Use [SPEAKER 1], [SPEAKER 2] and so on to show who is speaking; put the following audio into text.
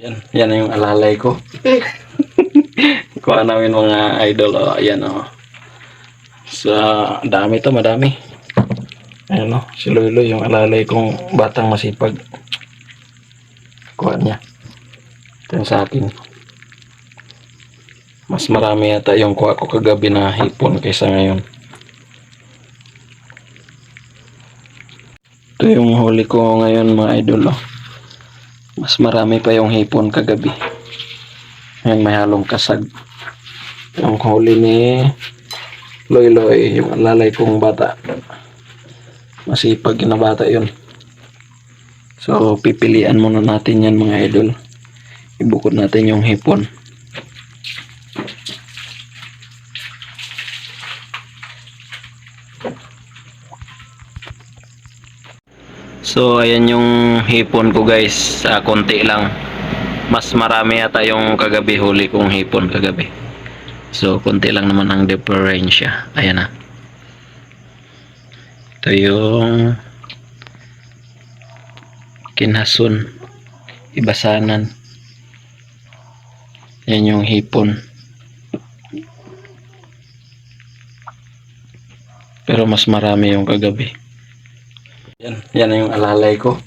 [SPEAKER 1] Yan na yung alalay ko. Kuha namin mga idol. O, ayan o. Sa dami to, madami. Ayan o, si Loyloy yung alalay kong batang masipag. Kuha niya. Ito yung sa akin. Mas marami yata yung kuha ko kagabi na hipon kaysa ngayon. Ito yung huli ko ngayon mga idol. Mas marami pa yung hipon kagabi. Ngayon may halong kasag. Yung huli ni Loyloy, yung alalay kong bata. Masipag na bata yun. So pipilian muna natin yan mga idol. Ibukod natin yung hipon. So ayan yung hipon ko guys, konti lang. Mas marami yata yung kagabi huli kong hipon kagabi. So konti lang naman ang diferensya. Ayan na. Ito yung Kinhason, Ibasanan. Yan yung hipon. Pero mas marami yung kagabi. Yan na yung alalay ko.